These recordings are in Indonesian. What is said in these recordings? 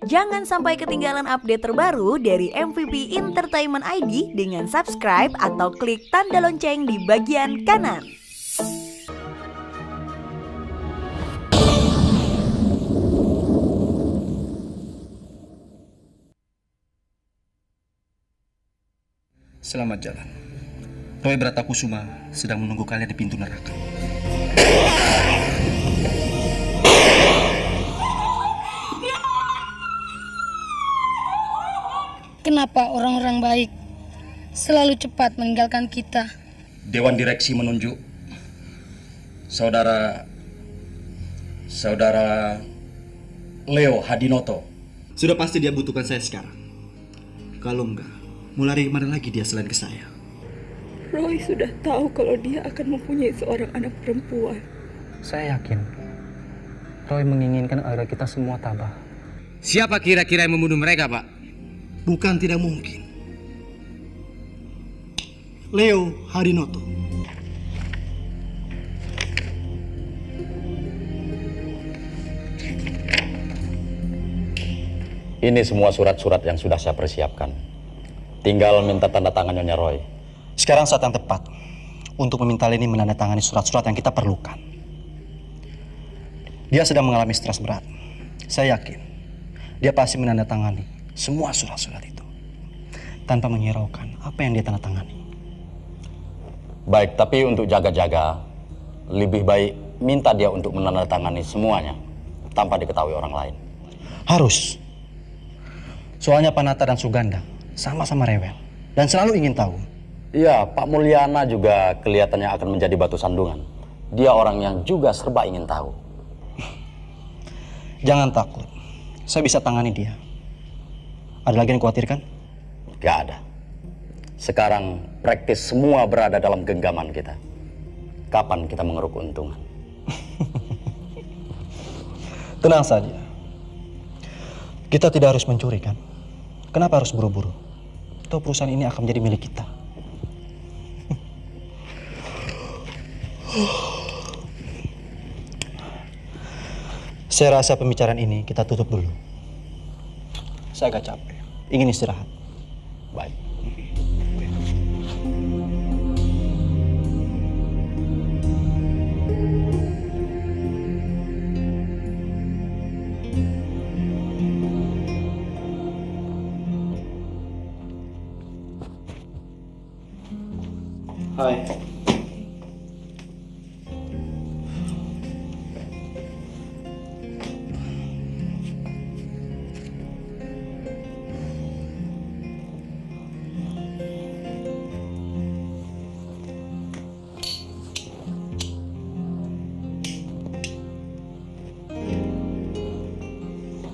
Jangan sampai ketinggalan update terbaru dari MVP Entertainment ID dengan subscribe atau klik tanda lonceng di bagian kanan. Selamat jalan. Roy Bratakusuma sedang menunggu kalian di pintu neraka. Kenapa orang-orang baik selalu cepat meninggalkan kita? Dewan Direksi menunjuk Saudara Leo Hadinoto. Sudah pasti dia butuhkan saya sekarang. Kalau enggak, mau lari kemana lagi dia selain ke saya? Roy sudah tahu kalau dia akan mempunyai seorang anak perempuan. Saya yakin Roy menginginkan agar kita semua tabah. Siapa kira-kira yang membunuh mereka, Pak? Bukan tidak mungkin. Leo Hadinoto. Ini semua surat-surat yang sudah saya persiapkan. Tinggal minta tanda tangan Nyonya Roy. Sekarang saat yang tepat untuk meminta Leni menandatangani surat-surat yang kita perlukan. Dia sedang mengalami stres berat. Saya yakin dia pasti menandatangani semua surat-surat itu tanpa menghiraukan apa yang dia tandatangani. Baik, tapi untuk jaga-jaga, lebih baik minta dia untuk menandatangani semuanya tanpa diketahui orang lain. Harus. Soalnya Panata dan Suganda sama-sama rewel dan selalu ingin tahu. Iya, Pak Mulyana juga kelihatannya akan menjadi batu sandungan. Dia orang yang juga serba ingin tahu. Jangan takut, saya bisa tangani dia. Ada lagi yang khawatirkan? Gak ada. Sekarang praktis semua berada dalam genggaman kita. Kapan kita mengeruk keuntungan? Tenang saja. Kita tidak harus mencuri kan? Kenapa harus buru-buru? Atau perusahaan ini akan menjadi milik kita? Saya rasa pembicaraan ini kita tutup dulu. Saya agak capek, ingin istirahat. Baik. Hai.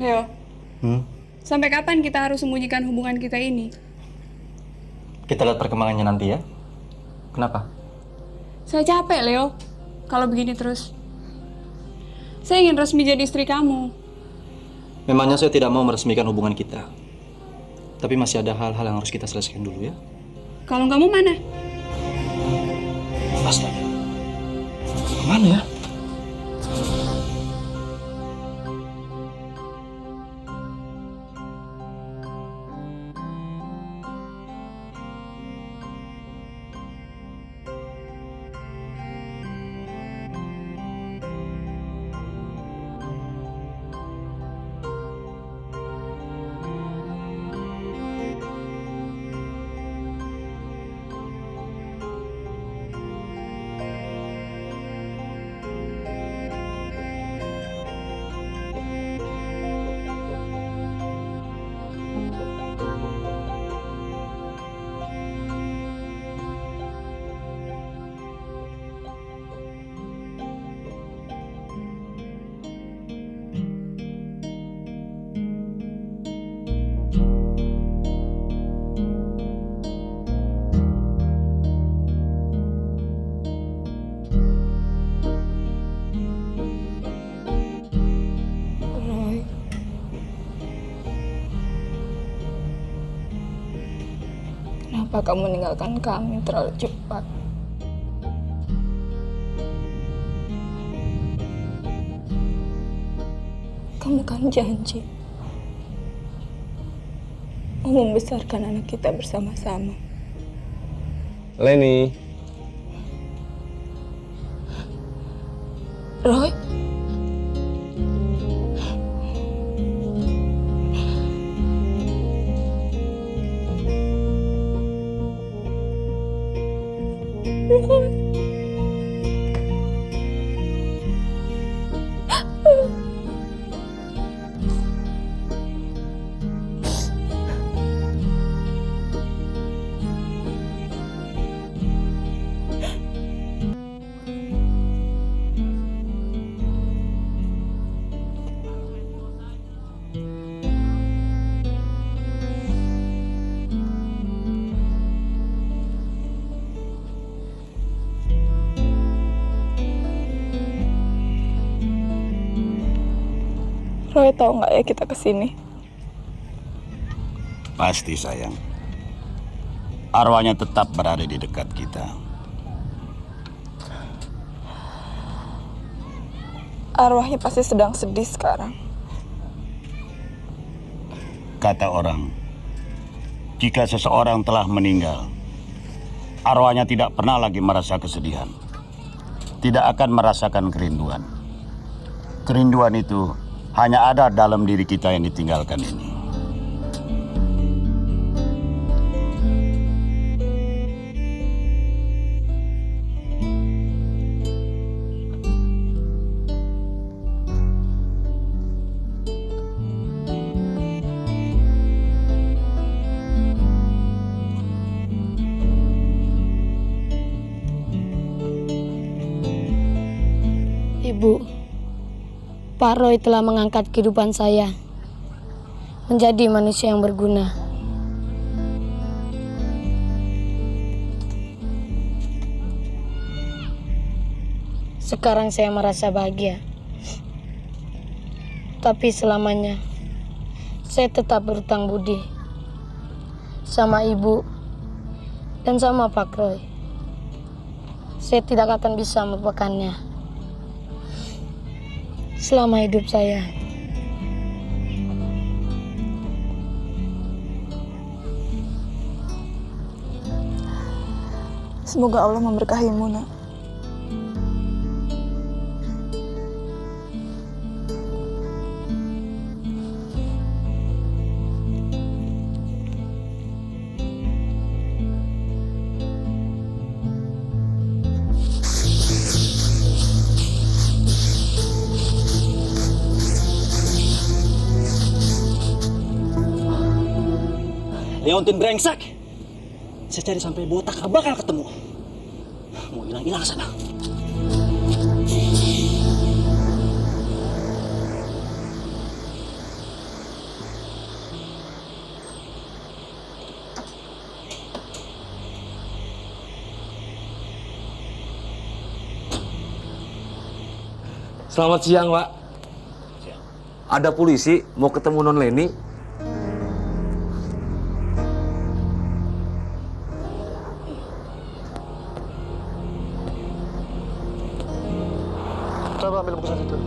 Leo, sampai kapan kita harus sembunyikan hubungan kita ini? Kita lihat perkembangannya nanti ya. Kenapa? Saya capek, Leo. Kalau begini terus. Saya ingin resmi jadi istri kamu. Memangnya saya tidak mau meresmikan hubungan kita. Tapi masih ada hal-hal yang harus kita selesaikan dulu ya. Kalau kamu mana? Astaga. Kemana ya? Kenapa kamu meninggalkan kami terlalu cepat? Kamu kan janji membesarkan anak kita bersama-sama. Leni. Roy? Roy tahu nggak ya kita kesini? Pasti sayang. Arwahnya tetap berada di dekat kita. Arwahnya pasti sedang sedih sekarang. Kata orang, jika seseorang telah meninggal, arwahnya tidak pernah lagi merasa kesedihan. Tidak akan merasakan kerinduan. Kerinduan itu hanya ada dalam diri kita yang ditinggalkan ini. Ibu, Pak Roy telah mengangkat kehidupan saya menjadi manusia yang berguna. Sekarang saya merasa bahagia. Tapi selamanya saya tetap berhutang budi sama ibu dan sama Pak Roy. Saya tidak akan bisa melupakannya selama hidup saya. Semoga Allah memberkahimu, Nak. Leontin brengsek. Saya cari sampai botak gak bakal ketemu. Mau hilang-hilang sana. Selamat siang, Pak. Ada polisi mau ketemu Non Leni. Coba ambil bungkusan itu.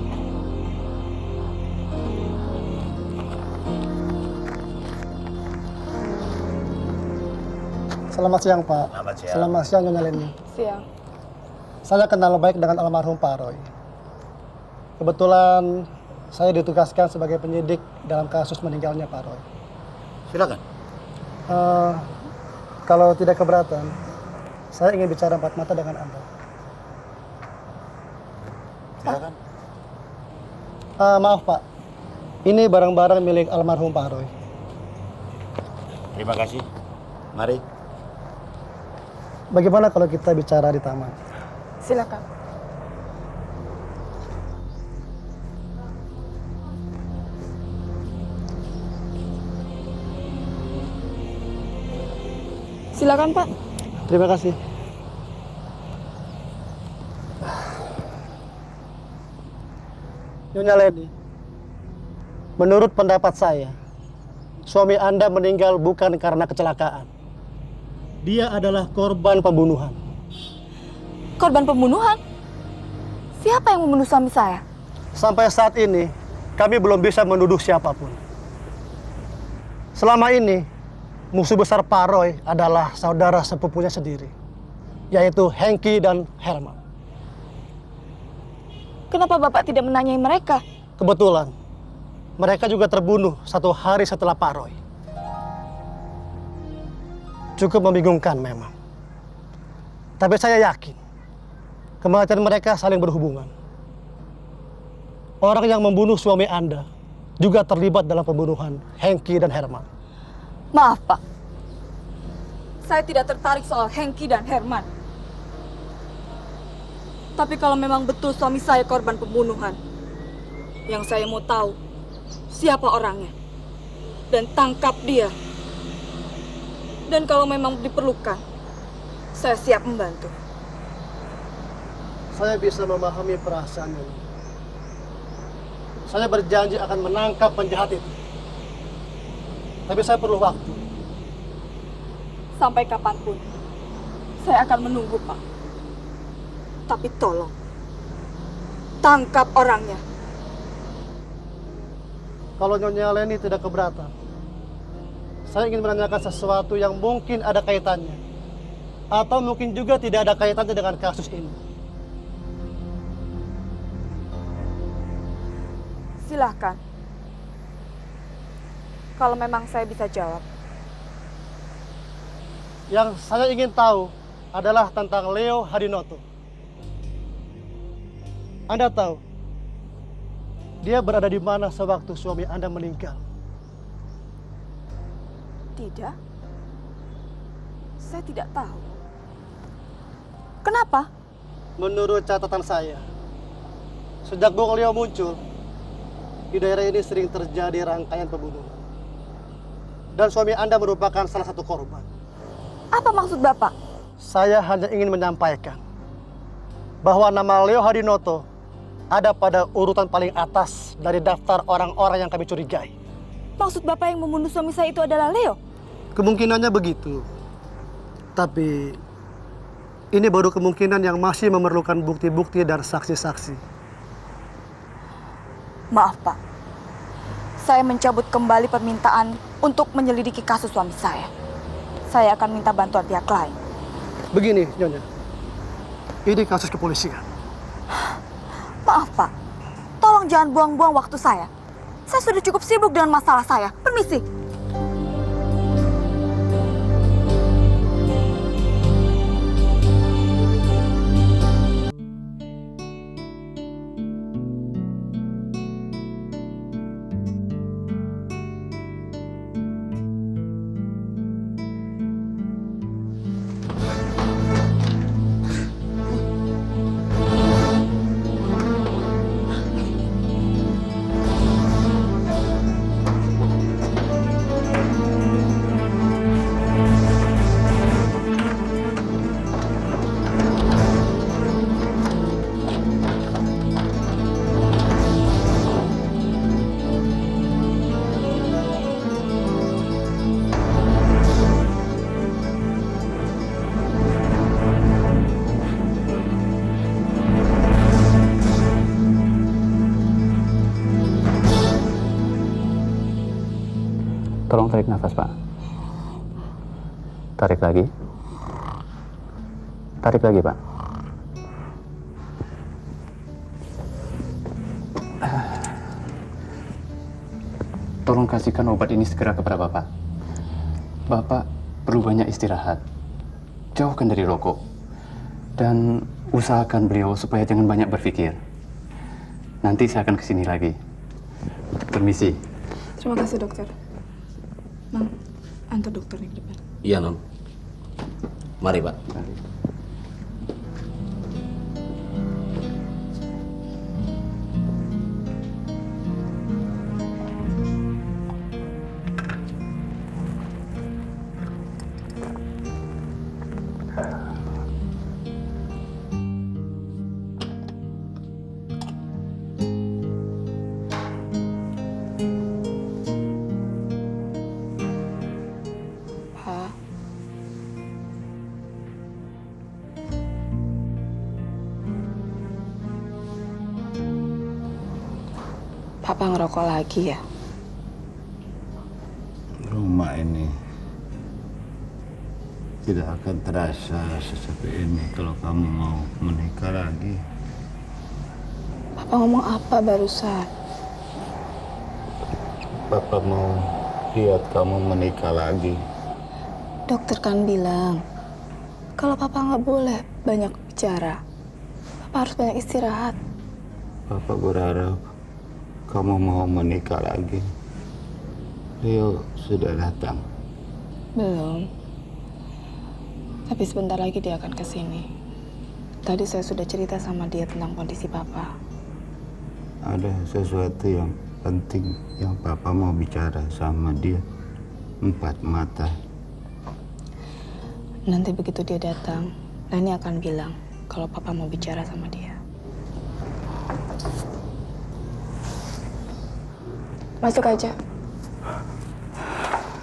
Selamat siang, Pak. Selamat siang. Selamat siang, Nyonya Leni. Siang. Saya kenal baik dengan almarhum Pak Roy. Kebetulan saya ditugaskan sebagai penyidik dalam kasus meninggalnya Pak Roy. Silakan. Kalau tidak keberatan, saya ingin bicara empat mata dengan Anda. Silakan. Maaf Pak, ini barang-barang milik almarhum Pak Roy. Terima kasih. Mari. Bagaimana kalau kita bicara di taman? Silakan. Silakan, Pak. Terima kasih. Nyonya Leni, menurut pendapat saya, suami Anda meninggal bukan karena kecelakaan. Dia adalah korban pembunuhan. Korban pembunuhan? Siapa yang membunuh suami saya? Sampai saat ini, kami belum bisa menuduh siapapun. Selama ini, musuh besar Pak Roy adalah saudara sepupunya sendiri, yaitu Hengki dan Herman. Kenapa Bapak tidak menanyai mereka? Kebetulan, mereka juga terbunuh 1 hari setelah Pak Roy. Cukup membingungkan memang. Tapi saya yakin, kematian mereka saling berhubungan. Orang yang membunuh suami Anda juga terlibat dalam pembunuhan Hengki dan Herman. Maaf Pak, saya tidak tertarik soal Hengki dan Herman. Tapi kalau memang betul suami saya korban pembunuhan, yang saya mau tahu siapa orangnya dan tangkap dia. Dan kalau memang diperlukan, saya siap membantu. Saya bisa memahami perasaannya. Saya berjanji akan menangkap penjahat itu. Tapi saya perlu waktu. Sampai kapanpun, saya akan menunggu Pak. Tapi tolong, tangkap orangnya. Kalau Nyonya Leni tidak keberatan, saya ingin menanyakan sesuatu yang mungkin ada kaitannya. Atau mungkin juga tidak ada kaitannya dengan kasus ini. Silahkan. Kalau memang saya bisa jawab. Yang saya ingin tahu adalah tentang Leo Hadinoto. Anda tahu, dia berada di mana sewaktu suami Anda meninggal? Tidak. Saya tidak tahu. Kenapa? Menurut catatan saya, sejak Bung Leo muncul, di daerah ini sering terjadi rangkaian pembunuhan. Dan suami Anda merupakan salah satu korban. Apa maksud Bapak? Saya hanya ingin menyampaikan bahwa nama Leo Hadinoto ada pada urutan paling atas dari daftar orang-orang yang kami curigai. Maksud Bapak yang membunuh suami saya itu adalah Leo? Kemungkinannya begitu. Tapi ini baru kemungkinan yang masih memerlukan bukti-bukti dan saksi-saksi. Maaf Pak, saya mencabut kembali permintaan untuk menyelidiki kasus suami saya. Saya akan minta bantuan pihak lain. Begini, Nyonya. Ini kasus kepolisian. Maaf Pak, tolong jangan buang-buang waktu saya. Saya sudah cukup sibuk dengan masalah saya. Permisi. Tolong tarik nafas, Pak. Tarik lagi. Tarik lagi, Pak. Tolong kasihkan obat ini segera kepada Bapak. Bapak perlu banyak istirahat. Jauhkan dari rokok. Dan usahakan beliau supaya jangan banyak berpikir. Nanti saya akan kesini lagi. Permisi. Terima kasih dokter. Mang, antar dokternya ke depan. Iya, Non. Mari, Pak. Mari. Papa ngerokok lagi ya? Rumah ini tidak akan terasa sesepi ini kalau kamu mau menikah lagi. Papa ngomong apa barusan? Papa mau lihat kamu menikah lagi. Dokter kan bilang, kalau papa nggak boleh banyak bicara. Papa harus banyak istirahat. Papa berharap kamu mau menikah lagi. Leo sudah datang. Belum. Tapi sebentar lagi dia akan kesini. Tadi saya sudah cerita sama dia tentang kondisi papa. Ada sesuatu yang penting yang Papa mau bicara sama dia. 4 mata. Nanti begitu dia datang, Leni akan bilang kalau papa mau bicara sama dia. Masuk aja.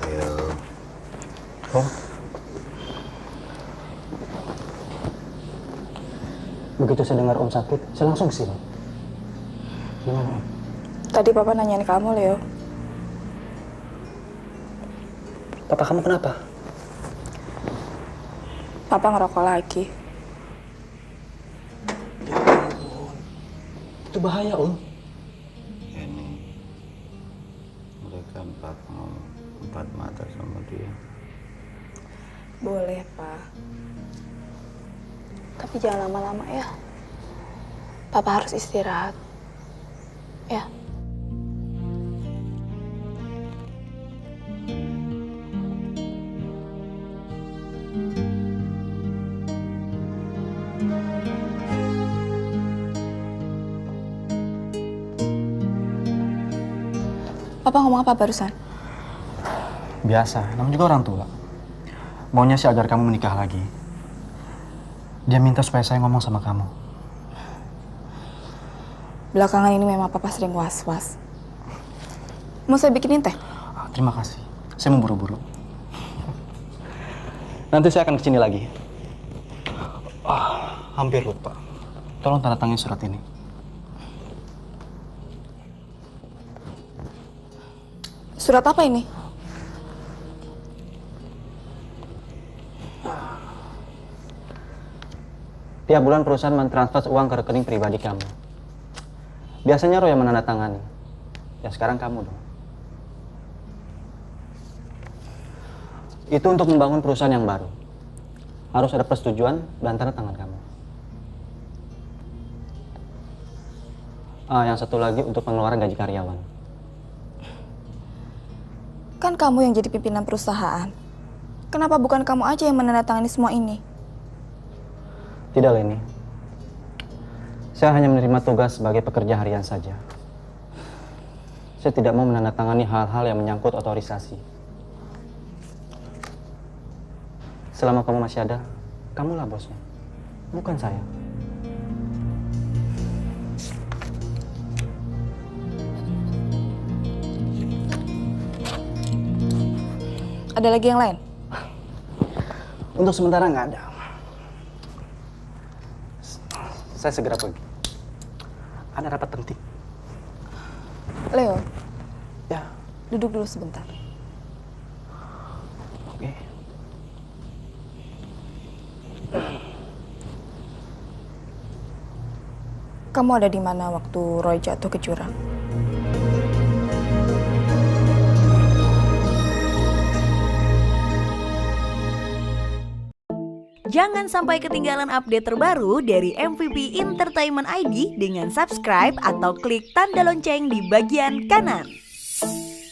Ayo. Oh. Begitu saya dengar Om sakit, saya langsung kesini. Gimana Om? Tadi papa nanyain kamu, Leo. Papa kamu kenapa? Papa ngerokok lagi. Ya ampun. Itu bahaya Om. Ini mereka 4 mata sama dia. Boleh, Pak. Tapi jangan lama-lama ya. Papa harus istirahat. Ya. Papa ngomong apa barusan? Biasa, namanya juga orang tua. Maunya sih agar kamu menikah lagi. Dia minta supaya saya ngomong sama kamu. Belakangan ini memang papa sering was-was. Mau saya bikinin teh? Terima kasih. Saya mau buru-buru. Nanti saya akan kesini lagi. Hampir lupa. Tolong tanda tangan surat ini. Surat apa ini? Tiap bulan perusahaan mentransfer uang ke rekening pribadi kamu. Biasanya Roy yang menandatangani. Ya sekarang kamu dong. Itu untuk membangun perusahaan yang baru. Harus ada persetujuan dan tanda tangan kamu. Yang satu lagi untuk pengeluaran gaji karyawan. Kan kamu yang jadi pimpinan perusahaan. Kenapa bukan kamu aja yang menandatangani semua ini? Tidak, Leni. Saya hanya menerima tugas sebagai pekerja harian saja. Saya tidak mau menandatangani hal-hal yang menyangkut otorisasi. Selama kamu masih ada, kamulah bosnya, bukan saya. Ada lagi yang lain? Untuk sementara nggak ada. Saya segera pergi. Ada rapat penting. Leo, Ya, duduk dulu sebentar. oke. Kamu ada di mana waktu Roy jatuh ke jurang? Jangan sampai ketinggalan update terbaru dari MVP Entertainment ID dengan subscribe atau klik tanda lonceng di bagian kanan.